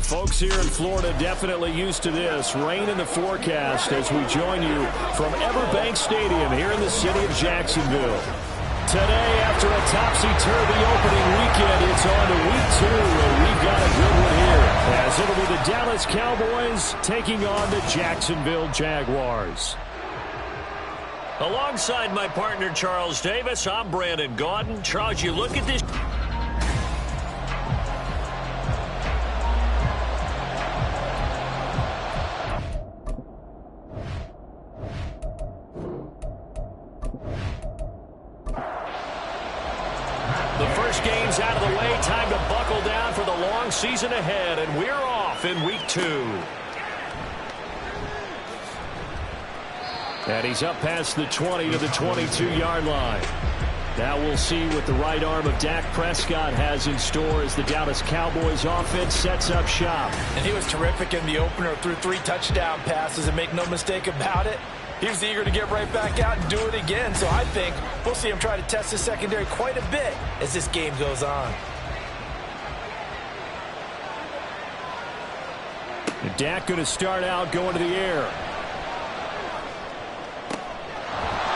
Folks here in Florida definitely used to this. Rain in the forecast as we join you from Everbank Stadium here in the city of Jacksonville. Today, after a topsy-turvy opening weekend, it's on to week 2, and we've got a good one here, as it'll be the Dallas Cowboys taking on the Jacksonville Jaguars. Alongside my partner, Charles Davis, I'm Brandon Gaudin. Charles, you look at this. The first game's out of the way. Time to buckle down for the long season ahead, and we're off in week 2. And he's up past the 20 to the 22-yard line. Now we'll see what the right arm of Dak Prescott has in store as the Dallas Cowboys offense sets up shop. And he was terrific in the opener, threw 3 touchdown passes, and make no mistake about it, he was eager to get right back out and do it again. So I think we'll see him try to test his secondary quite a bit as this game goes on. And Dak going to start out going to the air.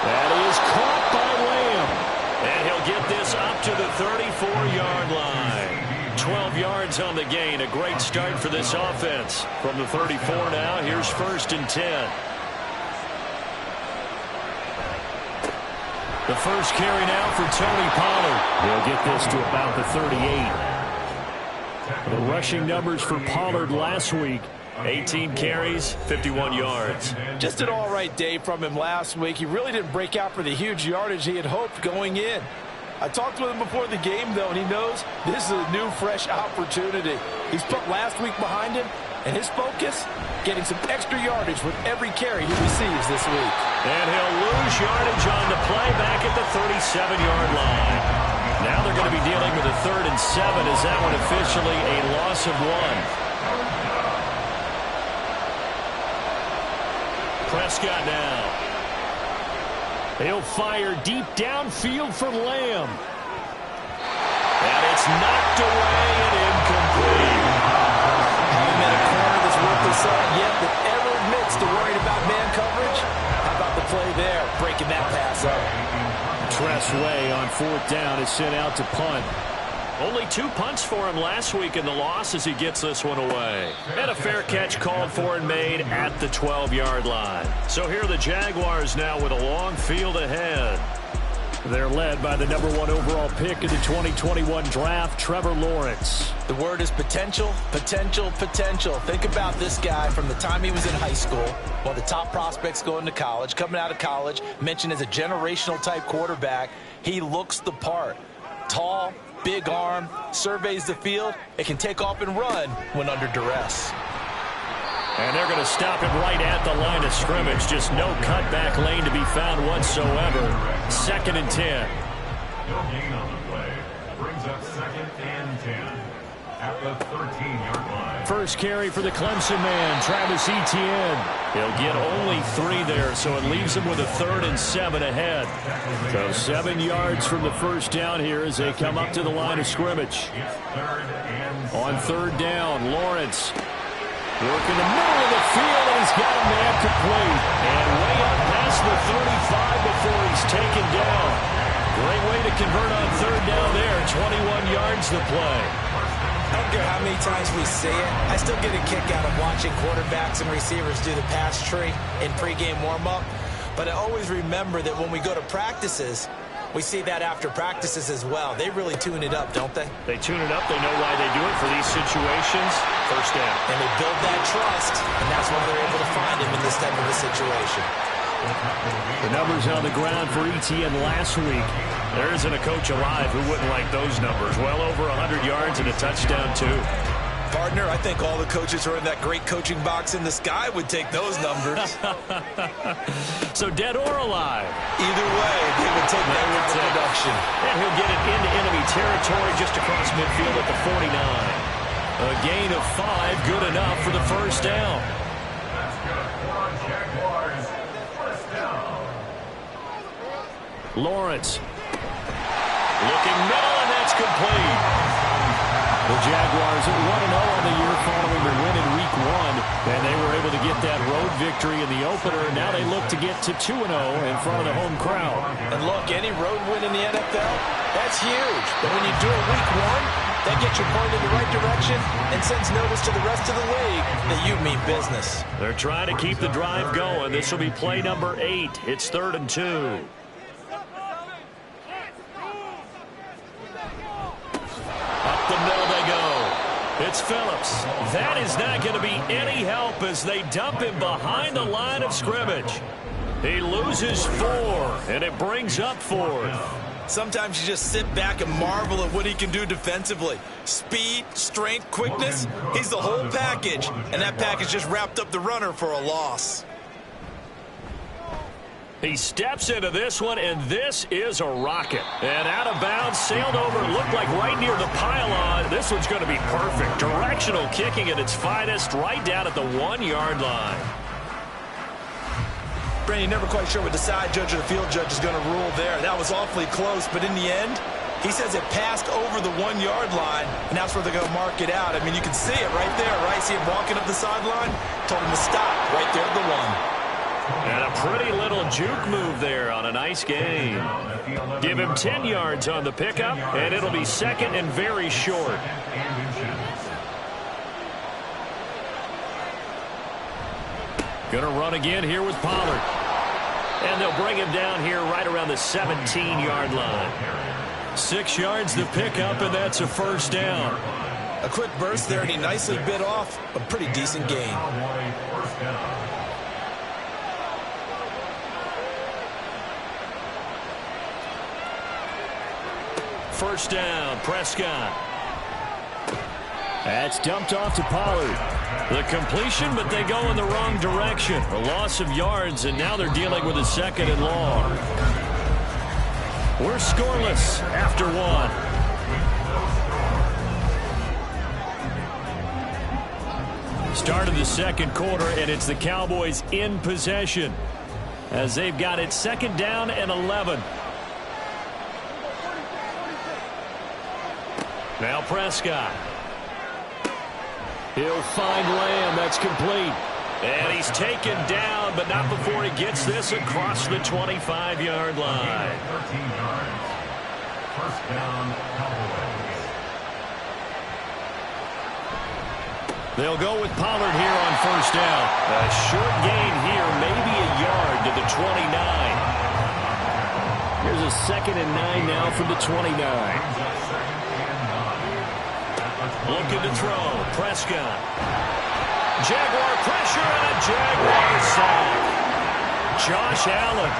That is caught by Lamb. And he'll get this up to the 34-yard line. 12 yards on the gain. A great start for this offense. From the 34 now, here's 1st and 10. The first carry now for Tony Pollard. He'll get this to about the 38. The rushing numbers for Pollard last week. 18 carries, 51 yards. Just an all-right day from him last week. He really didn't break out for the huge yardage he had hoped going in. I talked with him before the game, though, and he knows this is a new, fresh opportunity. He's put last week behind him, and his focus, getting some extra yardage with every carry he receives this week. And he'll lose yardage on the play back at the 37-yard line. Now they're going to be dealing with a 3rd and 7 as that one officially a loss of 1. Prescott now. He'll fire deep downfield for Lamb. And it's knocked away and incomplete. You met a corner that's worth the salt yet that ever admits to worrying about man coverage. How about the play there, breaking that pass up? Tress Way on 4th down is sent out to punt. Only 2 punts for him last week in the loss as he gets this one away. And a fair catch called for and made at the 12-yard line. So here are the Jaguars now with a long field ahead. They're led by the number 1 overall pick in the 2021 draft, Trevor Lawrence. The word is potential, potential, potential. Think about this guy from the time he was in high school, one of the top prospects going to college, coming out of college, mentioned as a generational type quarterback. He looks the part. Tall, big arm, surveys the field. It can take off and run when under duress. And they're going to stop him right at the line of scrimmage. Just no cutback lane to be found whatsoever. 2nd and 10. No gain on the play. Brings up 2nd and 10 at the 13-yard line. First carry for the Clemson man, Travis Etienne. He'll get only 3 there, so it leaves him with a 3rd and 7 ahead. So 7 yards from the first down here as they come up to the line of scrimmage. On 3rd down, Lawrence working the middle of the field, and he's got a man complete. And way up past the 35 before he's taken down. Great way to convert on 3rd down there. 21 yards the play. I don't care how many times we see it. I still get a kick out of watching quarterbacks and receivers do the pass tree in pregame warm-up. But I always remember that when we go to practices, we see that after practices as well. They really tune it up, don't they? They tune it up. They know why they do it for these situations. First down. And they build that trust, and that's why they're able to find him in this type of a situation. The numbers on the ground for Etienne last week. There isn't a coach alive who wouldn't like those numbers. Well over 100 yards and a touchdown, too. Partner, I think all the coaches who are in that great coaching box in the sky would take those numbers. So dead or alive? Either way, they would take that kind of production. And he'll get it into enemy territory just across midfield at the 49. A gain of 5, good enough for the first down. That's good for Jaguars. First down. Lawrence. Looking middle, and that's complete. The Jaguars are 1-0 on the year following the win in Week 1, and they were able to get that road victory in the opener. Now they look to get to 2-0 in front of the home crowd. And look, any road win in the NFL, that's huge. But when you do it Week 1, that gets you pointed in the right direction and sends notice to the rest of the league that you mean business. They're trying to keep the drive going. This will be play number 8. It's 3rd and 2. Up the middle they go. It's Phillips. That is not going to be any help as they dump him behind the line of scrimmage. He loses 4, and it brings up 4th. Sometimes you just sit back and marvel at what he can do defensively. Speed, strength, quickness, he's the whole package. And that package just wrapped up the runner for a loss. He steps into this one, and this is a rocket. And out of bounds, sailed over, looked like right near the pylon. This one's going to be perfect. Directional kicking at its finest, right down at the 1-yard line. Brandon, you're never quite sure what the side judge or the field judge is going to rule there. That was awfully close, but in the end, he says it passed over the 1-yard line, and that's where they're going to mark it out. I mean, you can see it right there, right? See him walking up the sideline? Told him to stop right there at the 1. And a pretty little juke move there on a nice game. Give him 10 yards on the pickup, and it'll be 2nd and very short. Going to run again here with Pollard. And they'll bring him down here right around the 17-yard line. 6 yards the pickup, and that's a 1st down. A quick burst there, and he nicely bit off a pretty decent gain. First down, Prescott. That's dumped off to Pollard. The completion, but they go in the wrong direction. A loss of yards, and now they're dealing with a 2nd and long. We're scoreless after 1. Start of the 2nd quarter, and it's the Cowboys in possession as they've got it 2nd down and 11. Now Prescott. He'll find Lamb. That's complete. And he's taken down, but not before he gets this across the 25-yard line. 13 yards. First down, Cowboys. They'll go with Pollard here on 1st down. A short gain here, maybe a yard to the 29. Here's a 2nd and 9 now from the 29. Looking to throw. Prescott. Jaguar pressure and a Jaguar sack. Josh Allen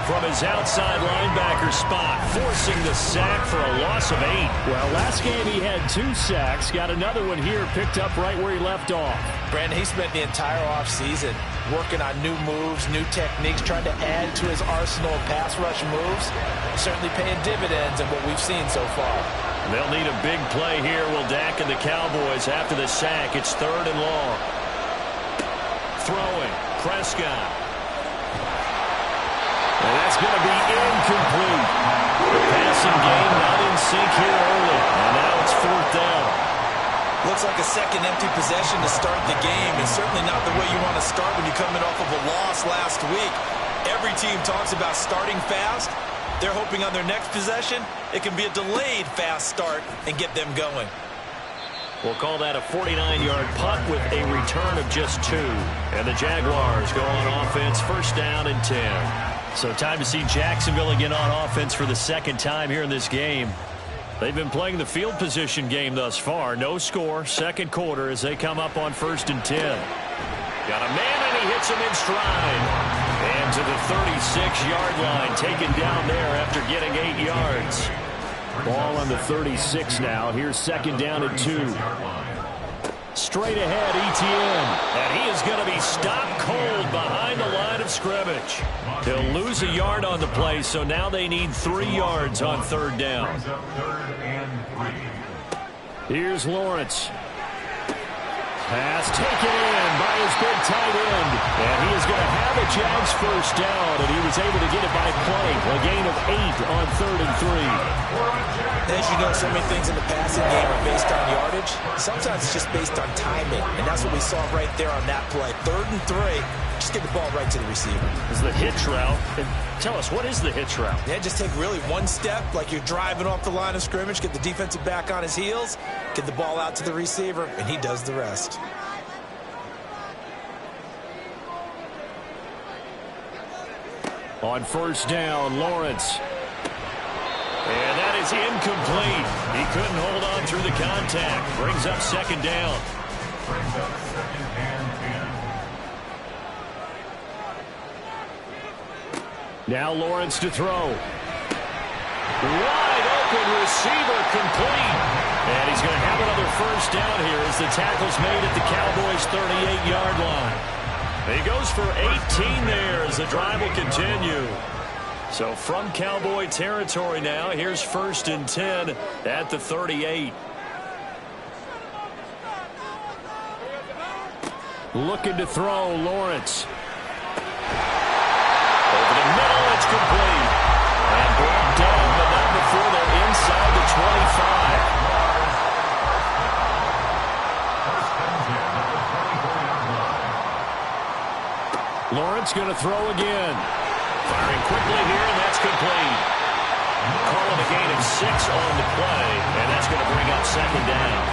from his outside linebacker spot, forcing the sack for a loss of 8. Well, last game he had 2 sacks. Got another one here, picked up right where he left off. Brandon, he spent the entire offseason working on new moves, new techniques, trying to add to his arsenal of pass rush moves. Certainly paying dividends in what we've seen so far. They'll need a big play here, will Dak and the Cowboys after the sack. It's 3rd and long. Throwing. Prescott. And that's going to be incomplete. The passing game not in sync here early. And now it's 4th down. Looks like a second empty possession to start the game, and certainly not the way you want to start when you're coming off of a loss last week. Every team talks about starting fast. They're hoping on their next possession, it can be a delayed fast start and get them going. We'll call that a 49-yard punt with a return of just 2. And the Jaguars go on offense, 1st down and 10. So time to see Jacksonville again on offense for the 2nd time here in this game. They've been playing the field position game thus far. No score, 2nd quarter as they come up on 1st and 10. Got a man, and he hits him in stride. And to the 36-yard line, taken down there after getting 8 yards. Ball on the 36 now. Here's 2nd down and 2. Straight ahead, Etienne. And he is going to be stopped cold behind the line of scrimmage. He'll lose a yard on the play, so now they need 3 yards on 3rd down. Here's Lawrence. Pass taken in by his big tight end. And he is going to have a Jags 1st down, and he was able to get it by play. A gain of 8 on 3rd and 3. As you know, so many things in the passing game are based on yardage. Sometimes it's just based on timing, and that's what we saw right there on that play. 3rd and 3, just get the ball right to the receiver. It's the hitch route. And tell us, what is the hitch route? Yeah, just take really one step, like you're driving off the line of scrimmage, get the defensive back on his heels, get the ball out to the receiver, and he does the rest. On 1st down, Lawrence. And that is incomplete. He couldn't hold on through the contact. Brings up 2nd down. Brings up 2nd and 10. Now Lawrence to throw. Wide open receiver, complete. And he's going to have another 1st down here as the tackle's made at the Cowboys' 38-yard line. He goes for 18 there as the drive will continue. So from Cowboy territory now, here's 1st and 10 at the 38. Looking to throw, Lawrence. Over the middle, it's complete. And brought down, but not before they're inside the 25. Lawrence going to throw again. Firing quickly here, and that's complete. Calling a gain of 6 on the play, and that's going to bring up 2nd down.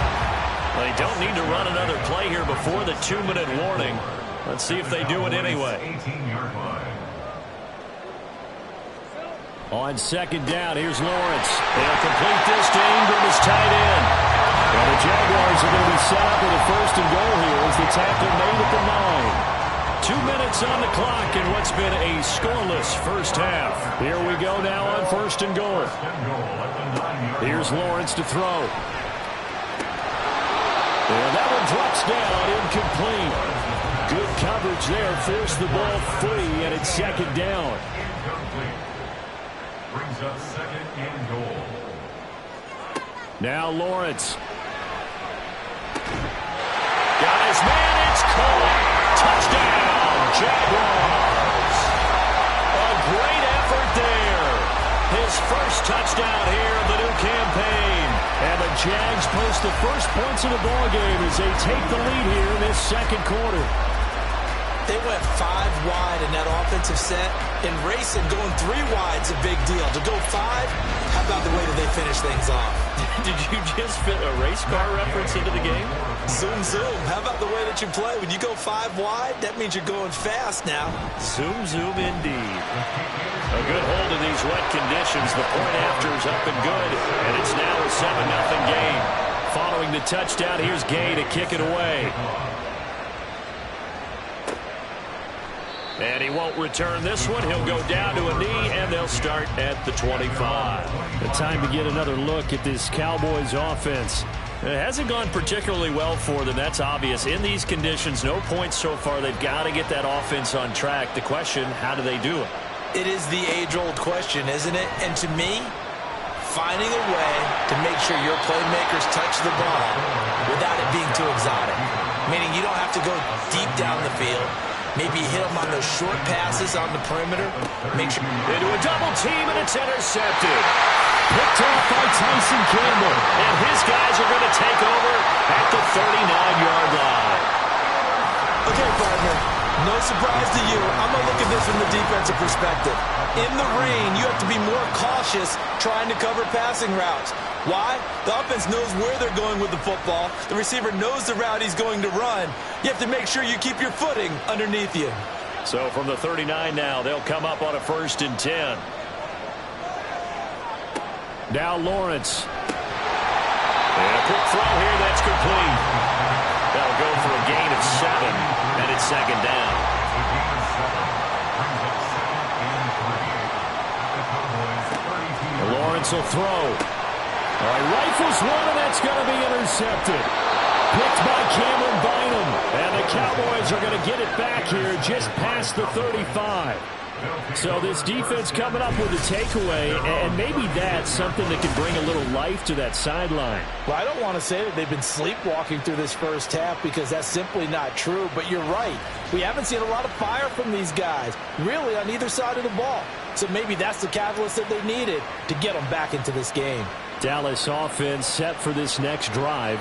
They don't need to run another play here before the 2-minute warning. Let's see if they do it anyway. 18-yard line. On 2nd down, here's Lawrence. They'll complete this to Ingram as tight end. And the Jaguars are going to be set up with a 1st and goal here as the tackle made at the 9. 2 minutes on the clock in what's been a scoreless 1st half. Here we go now on 1st and goal. Here's Lawrence to throw. And that one drops down, incomplete. Good coverage there, forced the ball free, and it's 2nd down. Brings up 2nd and goal. Now Lawrence. Got his man, it's caught. Touchdown, Jaguars. A great effort there. His 1st touchdown here of the new campaign. And the Jags post the first points of the ballgame as they take the lead here in this 2nd quarter. They went 5 wide in that offensive set. In racing, going 3 wide's a big deal. To go 5, how about the way that they finish things off? Did you just fit a race car reference into the game? Zoom, zoom. How about the way that you play? When you go 5 wide, that means you're going fast now. Zoom, zoom indeed. A good hold in these wet conditions. The point after is up and good, and it's now a 7-0 game. Following the touchdown, here's Gay to kick it away. And he won't return this one. He'll go down to a knee, and they'll start at the 25. The time to get another look at this Cowboys offense. It hasn't gone particularly well for them. That's obvious. In these conditions, no points so far. They've got to get that offense on track. The question, how do they do it? It is the age-old question, isn't it? And to me, finding a way to make sure your playmakers touch the ball without it being too exotic. Meaning you don't have to go deep down the field. Maybe hit them on those short passes on the perimeter. Make sure into a double team, and it's intercepted. Picked off by Tyson Campbell. And his guys are going to take over at the 39-yard line. Okay, partner, no surprise to you. I'm going to look at this from the defensive perspective. In the rain, you have to be more cautious trying to cover passing routes. Why? The offense knows where they're going with the football. The receiver knows the route he's going to run. You have to make sure you keep your footing underneath you. So from the 39 now, they'll come up on a 1st and 10. Now Lawrence. And a quick throw here, that's complete. That'll go for a gain of 7, and it's 2nd down. Lawrence will throw. Rifles one, and that's going to be intercepted. Picked by Cameron Bynum. And the Cowboys are going to get it back here just past the 35. So this defense coming up with a takeaway, and maybe that's something that can bring a little life to that sideline. Well, I don't want to say that they've been sleepwalking through this 1st half because that's simply not true, but you're right. We haven't seen a lot of fire from these guys, really, on either side of the ball. So maybe that's the catalyst that they needed to get them back into this game. Dallas offense set for this next drive.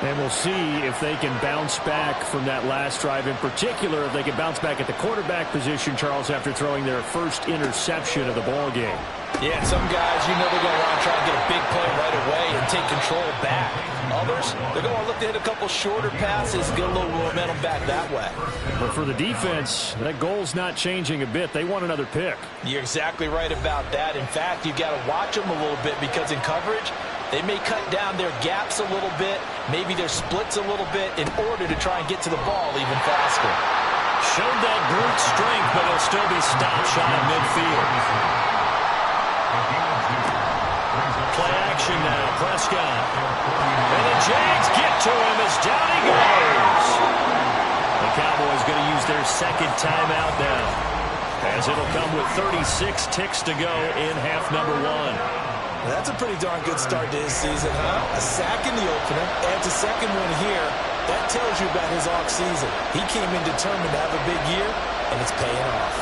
And we'll see if they can bounce back from that last drive. In particular, if they can bounce back at the quarterback position, Charles, after throwing their first interception of the ball game. Yeah, some guys, they're going to want to try and get a big play right away and take control back. Others, they're going to look to hit a couple shorter passes, get a little momentum back that way. But for the defense, that goal's not changing a bit. They want another pick. You're exactly right about that. In fact, you've got to watch them a little bit because in coverage, they may cut down their gaps a little bit, maybe their splits a little bit in order to try and get to the ball even faster. Showed that brute strength, but he'll still be stopped shy of midfield. Play action now, Prescott. And the Jags get to him as down he goes. The Cowboys going to use their second timeout now, as it'll come with 36 ticks to go in half number 1. That's a pretty darn good start to his season, huh? A sack in the opener, adds a second one here. That tells you about his off-season. He came in determined to have a big year, and it's paying off.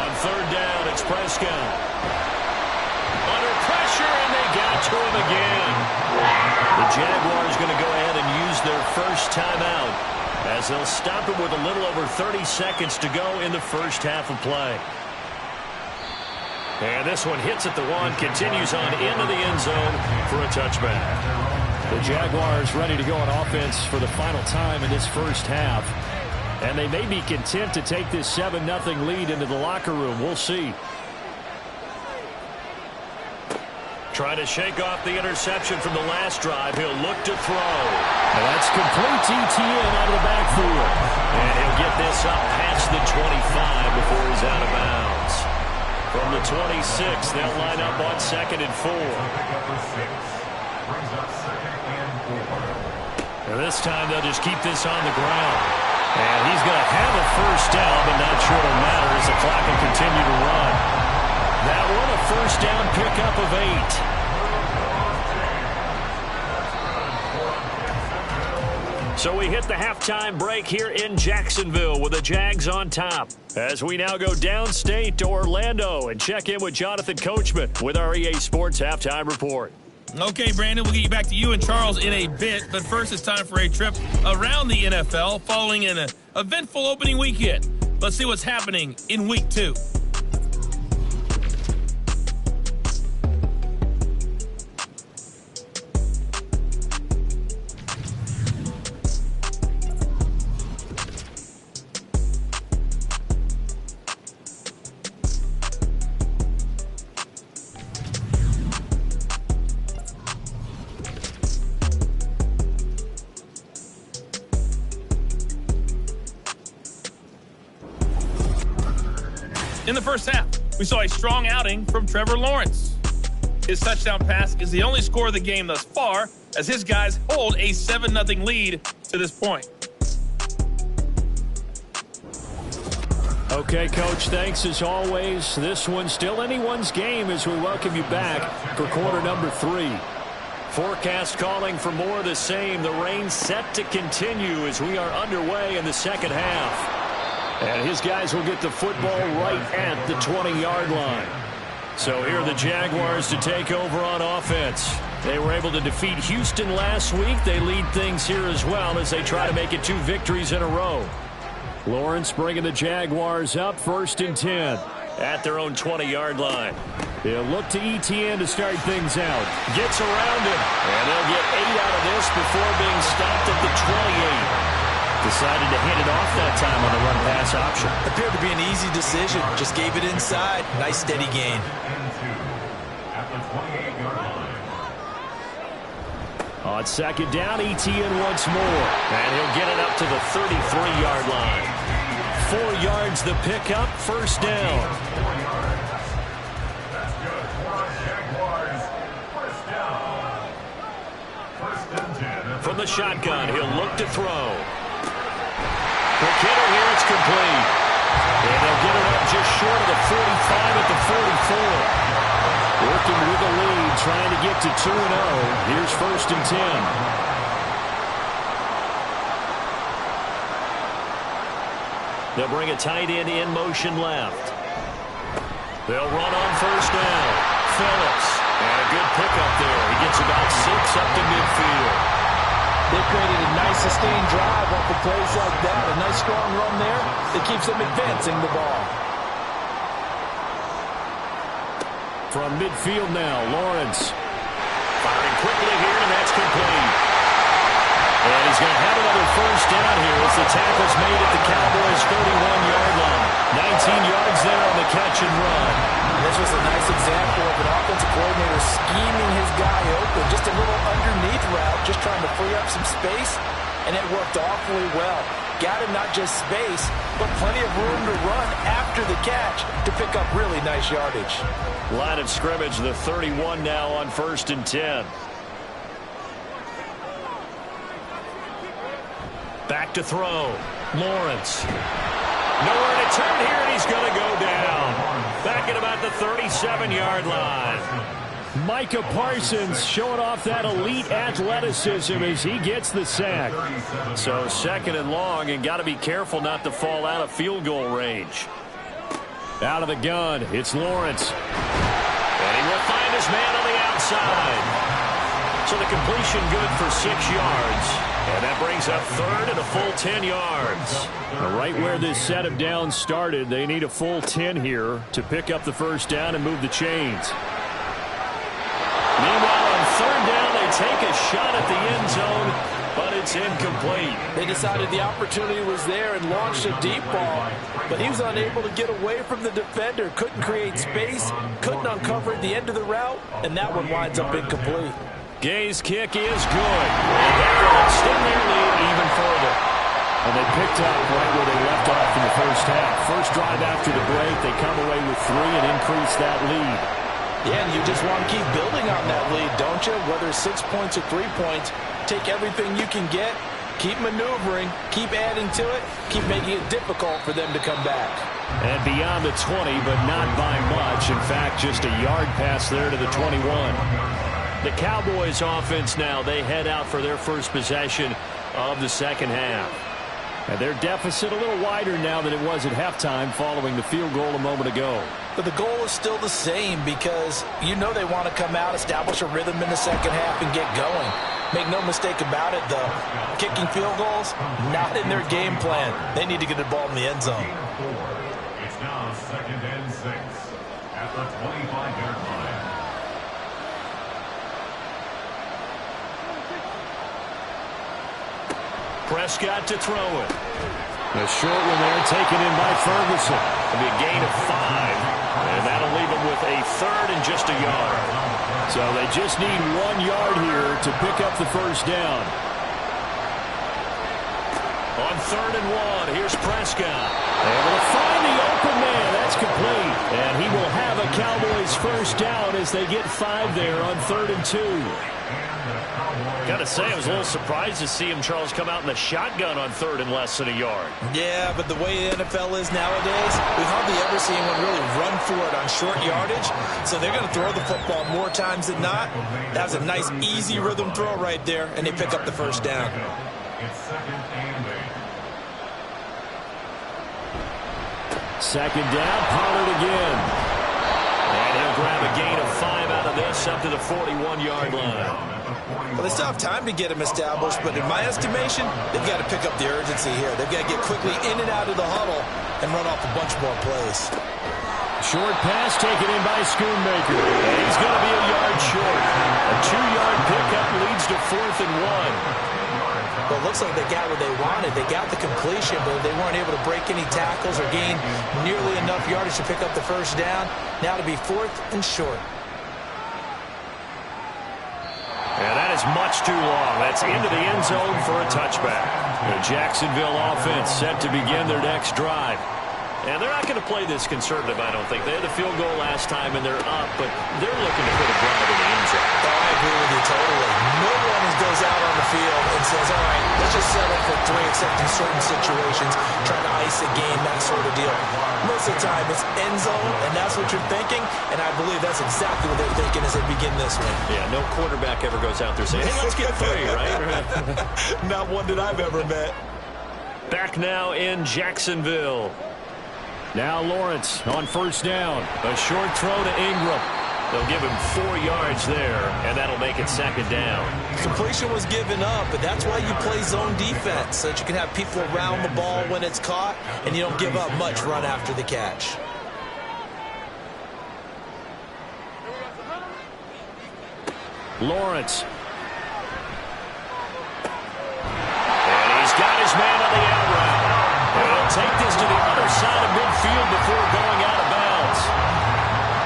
On third down, it's Prescott. Under pressure, and they got to him again. The Jaguars going to go ahead and use their first timeout, as they'll stop him with a little over 30 seconds to go in the first half of play. And this one hits at the 1, continues on into the end zone for a touchback. The Jaguars ready to go on offense for the final time in this first half. And they may be content to take this 7-0 lead into the locker room. We'll see. Trying to shake off the interception from the last drive. He'll look to throw. And that's complete ETN out of the backfield. And he'll get this up past the 25 before he's out of bounds. From the 26, they'll line up on 2nd and 4. And this time they'll just keep this on the ground. And he's going to have a first down, but not sure it'll matter as the clock will continue to run. That one, a first down pickup of 8. So we hit the halftime break here in Jacksonville with the Jags on top, as we now go downstate to Orlando and check in with Jonathan Coachman with our EA Sports Halftime Report. Okay, Brandon, we'll get you back to you and Charles in a bit, but first it's time for a trip around the NFL following an eventful opening weekend. Let's see what's happening in Week 2. In the first half, we saw a strong outing from Trevor Lawrence. His touchdown pass is the only score of the game thus far, as his guys hold a 7-0 lead to this point. Okay, Coach, thanks as always. This one's still anyone's game as we welcome you back for quarter number 3. Forecast calling for more of the same. The rain set to continue as we are underway in the second half. And his guys will get the football right at the 20-yard line. So here are the Jaguars to take over on offense. They were able to defeat Houston last week. They lead things here as well as they try to make it 2 victories in a row. Lawrence bringing the Jaguars up, 1st and 10. At their own 20-yard line. They'll look to ETN to start things out. Gets around him. And they'll get 8 out of this before being stopped at the 28. Decided to hand it off that time on the run-pass option. Appeared to be an easy decision. Just gave it inside. Nice, steady gain. At the 28-yard line. On 2nd down, ETN once more. And he'll get it up to the 33-yard line. 4 yards the pickup, 1st down. That's good for our Jaguars. First down. 1st and 10. From the shotgun, he'll look to throw. The kidder here, it's complete. And they'll get it up just short of the 45 at the 44. Working with the lead, trying to get to 2-0. Here's 1st and 10. They'll bring a tight end in motion left. They'll run on 1st down. Phillips. And a good pickup there. He gets about 6 up to midfield. They created a nice sustained drive off of plays like that. A nice strong run there that keeps them advancing the ball. From midfield now, Lawrence. Firing quickly here, and that's complete. And he's going to have another first down here as the tackle's made at the Cowboys' 31-yard line. 19 yards there on the catch and run. And this was a nice example of an offensive coordinator scheming his guy open. Just a little underneath route, just trying to free up some space, and it worked awfully well. Got him not just space, but plenty of room to run after the catch to pick up really nice yardage. Line of scrimmage, the 31 now on 1st and 10. Back to throw. Lawrence. Nowhere to turn here, and he's going to go down. Back at about the 37-yard line. Micah Parsons showing off that elite athleticism as he gets the sack. So 2nd and long, and got to be careful not to fall out of field goal range. Out of the gun, it's Lawrence. And he will find his man on the outside. So the completion good for 6 yards. And that brings up 3rd and a full 10 yards. Right where this set of downs started, they need a full 10 here to pick up the first down and move the chains. Meanwhile, on 3rd down, they take a shot at the end zone, but it's incomplete. They decided the opportunity was there and launched a deep ball, but he was unable to get away from the defender, couldn't create space, couldn't uncover the end of the route, and that one winds up incomplete. Gay's kick is good. And they're going to extend their lead even further. And they picked up right where they left off in the first half. First drive after the break, they come away with 3 and increase that lead. Yeah, and you just want to keep building on that lead, don't you? Whether it's 6 points or 3 points, take everything you can get, keep maneuvering, keep adding to it, keep making it difficult for them to come back. And beyond the 20, but not by much. In fact, just a yard pass there to the 21. The Cowboys offense now, they head out for their first possession of the second half. And their deficit a little wider now than it was at halftime following the field goal a moment ago. But the goal is still the same because you know they want to come out, establish a rhythm in the second half, and get going. Make no mistake about it, though. Kicking field goals, not in their game plan. They need to get the ball in the end zone. It's now 2nd and 6 at the 25-yard line. Prescott to throw it. A short one there taken in by Ferguson. It'll be a gain of 5. And that'll leave them with a 3rd and just a yard. So they just need 1 yard here to pick up the first down. On 3rd and 1, here's Prescott. Able to find the open man. That's complete. And he will have a Cowboys first down as they get 5 there on 3rd and 2. Gotta say, I was a little surprised to see him, Charles, come out in the shotgun on 3rd and less than a yard. Yeah, but the way the NFL is nowadays, we hardly ever see anyone really run for it on short yardage. So they're going to throw the football more times than not. That was a nice, easy rhythm throw right there, and they pick up the first down. It's 2nd and 8. Second down, Pollard again. And he'll grab a gain of 5 out of this up to the 41-yard line. Well, they still have time to get him established, but in my estimation, they've got to pick up the urgency here. They've got to get quickly in and out of the huddle and run off a bunch more plays. Short pass taken in by Schoonmaker. And he's going to be a yard short. A 2-yard pickup leads to 4th and 1. Well, it looks like they got what they wanted. They got the completion, but they weren't able to break any tackles or gain nearly enough yardage to pick up the first down. Now to be 4th and short. And that is much too long. That's into the end zone for a touchback. The Jacksonville offense set to begin their next drive. And they're not going to play this conservative, I don't think. They had the field goal last time, and they're up, but they're looking to put a drive in the end zone. Oh, I agree with you totally. No one goes out on the field and says, all right, let's just settle for 3, except in certain situations, trying to ice a game, that sort of deal. Most of the time, it's end zone, and that's what you're thinking, and I believe that's exactly what they're thinking as they begin this one. Yeah, no quarterback ever goes out there saying, hey, let's get 3, right? Not one that I've ever met. Back now in Jacksonville. Now Lawrence on first down. A short throw to Ingram. They'll give him 4 yards there, and that'll make it 2nd down. Completion was given up, but that's why you play zone defense, so that you can have people around the ball when it's caught, and you don't give up much run after the catch. Lawrence. And he's got his man on the out route. And he'll take this to the other side of midfield before going out of bounds.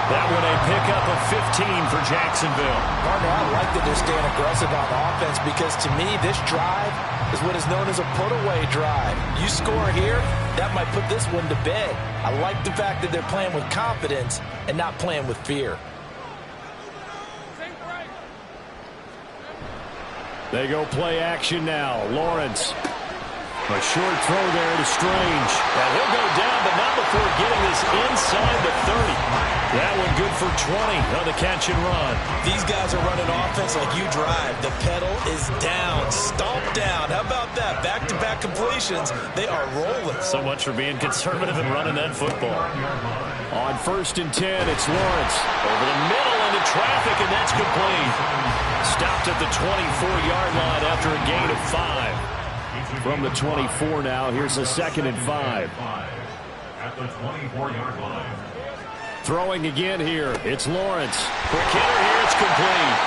That one a pickup of 15 for Jacksonville. Partner, I like that they're staying aggressive on offense because to me, this drive is what is known as a put-away drive. You score here, that might put this one to bed. I like the fact that they're playing with confidence and not playing with fear. They go play action now. Lawrence. A short throw there to Strange. And he'll go down, but not before getting this inside the 30. That one good for 20 on the catch and run. These guys are running offense like you drive. The pedal is down, stomp down. How about that? Back-to-back completions. They are rolling. So much for being conservative and running that football. On 1st and 10, it's Lawrence. Over the middle into traffic, and that's complete. Stopped at the 24-yard line after a gain of 5. From the 24 now, here's a 2nd and 5. At the 24-yard line. Throwing again here, it's Lawrence. Quick hitter here, it's complete.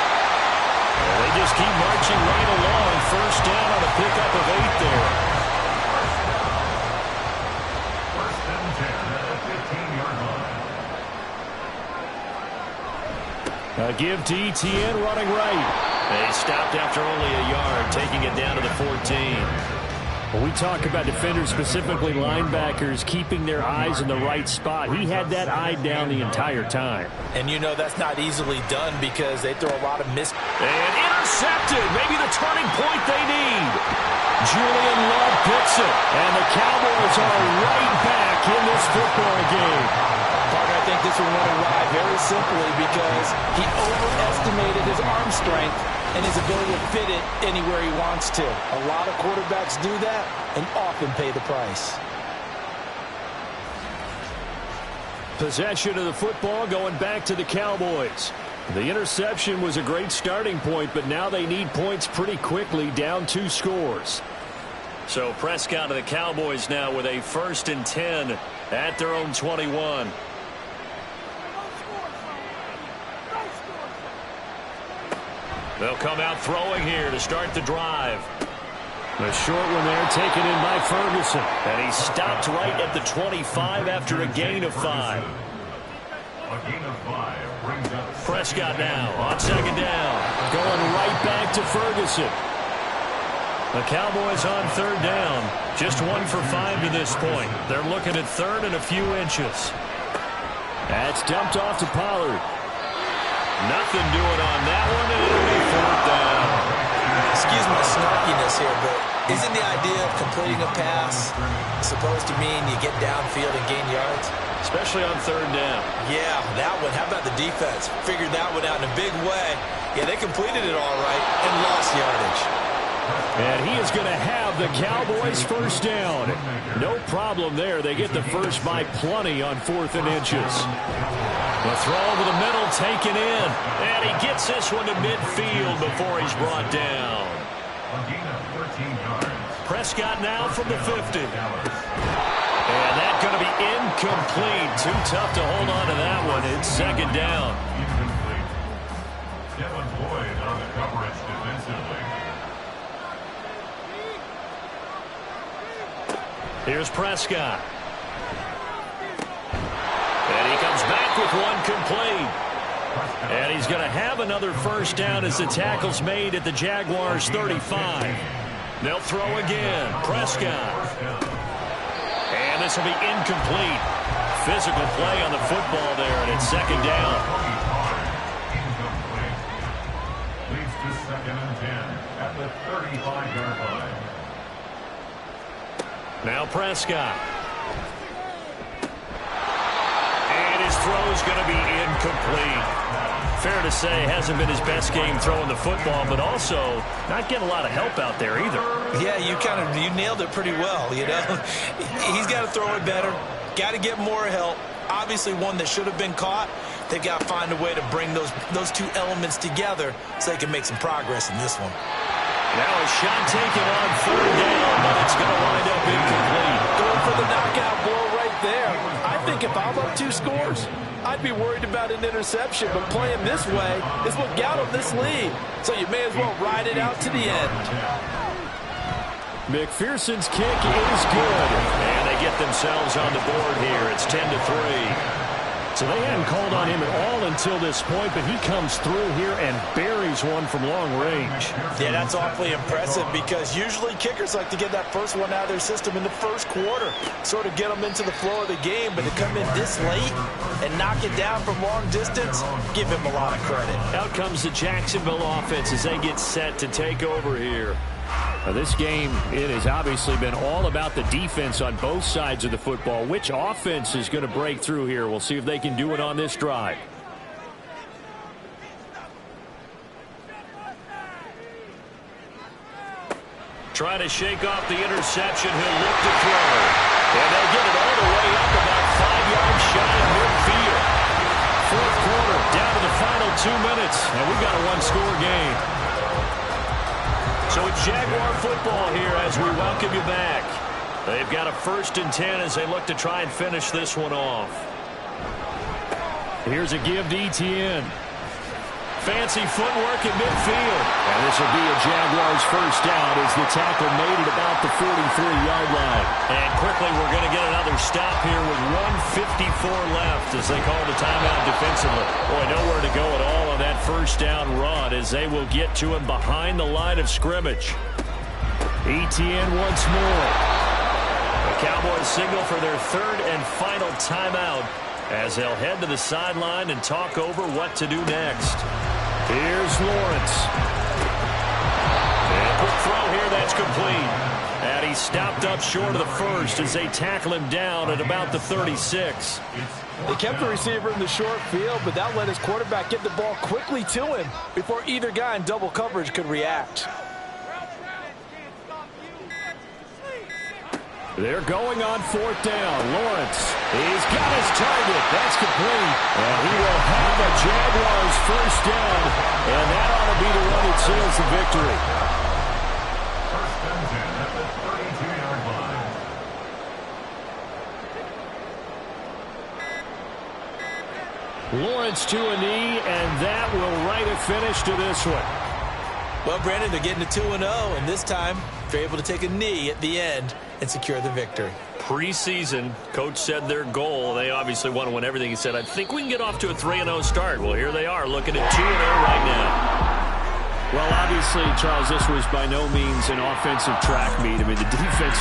Well, they just keep marching right along. 1st down on a pickup of 8 there. 1st and 10 at the 15-yard line. A give to ETN running right. They stopped after only a yard, taking it down to the 14. When we talk about defenders, specifically linebackers, keeping their eyes in the right spot, he had that eye down the entire time. And you know that's not easily done because they throw a lot of miss. And intercepted. Maybe the turning point they need. Julian Love picks it. And the Cowboys are right back in this football game. Parker, I think this will run a ride very simply because he overestimated his arm strength and his ability to fit it anywhere he wants to. A lot of quarterbacks do that and often pay the price. Possession of the football going back to the Cowboys. The interception was a great starting point, but now they need points pretty quickly, down 2 scores. So Prescott of the Cowboys now with a 1st and 10 at their own 21. They'll come out throwing here to start the drive. The short one there taken in by Ferguson. And he stopped right at the 25 after a gain of 5. A gain of 5 brings up Prescott now on 2nd down. Going right back to Ferguson. The Cowboys on 3rd down. Just 1 for 5 to this point. They're looking at 3rd and a few inches. That's dumped off to Pollard. Nothing doing on that one, and it'll be 4th down. Excuse my snarkiness here, but isn't the idea of completing a pass supposed to mean you get downfield and gain yards? Especially on 3rd down. Yeah, that one. How about the defense? Figured that one out in a big way. Yeah, they completed it all right and lost yardage. And he is going to have the Cowboys 1st down. No problem there. They get the first by plenty on 4th and inches. The throw over the middle taken in. And he gets this one to midfield before he's brought down. a gain of 13 yards. Prescott now from the 50. And that's going to be incomplete. Too tough to hold on to that one. It's 2nd down. Incomplete. Devin Boyd on the coverage defensively. Here's Prescott. And he comes back with one complete. And he's going to have another 1st down as the tackle's made at the Jaguars' 35. They'll throw again. Prescott. And this will be incomplete. Physical play on the football there, and it's 2nd down. Incomplete. Leads to 2nd and 10 at the 35-yard line. Now Prescott. And his throw's going to be incomplete. Fair to say, hasn't been his best game throwing the football, but also not getting a lot of help out there either. Yeah, you nailed it pretty well, you know. He's got to throw it better, got to get more help. Obviously one that should have been caught, They've got to find a way to bring those two elements together so they can make some progress in this one. Now a shot taken on third down, but it's going to wind up incomplete. Going for the knockout blow right there. I think if I'm up 2 scores, I'd be worried about an interception, but playing this way is what got them this lead. So you may as well ride it out to the end. McPherson's kick is good, and they get themselves on the board here. It's 10-3. So they hadn't called on him at all until this point, but he comes through here and buries one from long range. Yeah, that's awfully impressive because usually kickers like to get that first one out of their system in the first quarter, sort of get them into the flow of the game, but to come in this late and knock it down from long distance, give him a lot of credit. Out comes the Jacksonville offense as they get set to take over here. Now this game, it has obviously been all about the defense on both sides of the football. Which offense is going to break through here? We'll see if they can do it on this drive. Trying to shake off the interception. He'll look to throw. And they'll get it all the way up about 5 yards shy of midfield. Fourth quarter, down to the final 2 minutes. And we've got a one-score game. So it's Jaguar football here as we welcome you back. They've got a 1st and 10 as they look to try and finish this one off. Here's a give to Etienne. Fancy footwork in midfield. And this will be a Jaguars first down as the tackle made it about the 43-yard line. And quickly we're going to get another stop here with 1:54 left as they call the timeout defensively. Boy, nowhere to go at all on that first down run as they will get to him behind the line of scrimmage. Etienne once more. The Cowboys signal for their 3rd and final timeout as they'll head to the sideline and talk over what to do next. Here's Lawrence. And quick throw here, that's complete. And he stopped up short of the first as they tackle him down at about the 36. They kept the receiver in the short field, but that let his quarterback get the ball quickly to him before either guy in double coverage could react. They're going on 4th down. Lawrence, he's got his target. That's complete. And he will have a Jaguars first down. And that ought to be the run that seals the victory. First and 10 at the 32-yard line. Lawrence to a knee, and that will write a finish to this one. Well, Brandon, they're getting to 2-0, and this time they're able to take a knee at the end and secure the victory. Preseason, coach said their goal, they obviously want to win everything. He said, I think we can get off to a 3-0 start. Well, here they are looking at 2-0 right now. Well, obviously, Charles, this was by no means an offensive track meet. I mean, the defense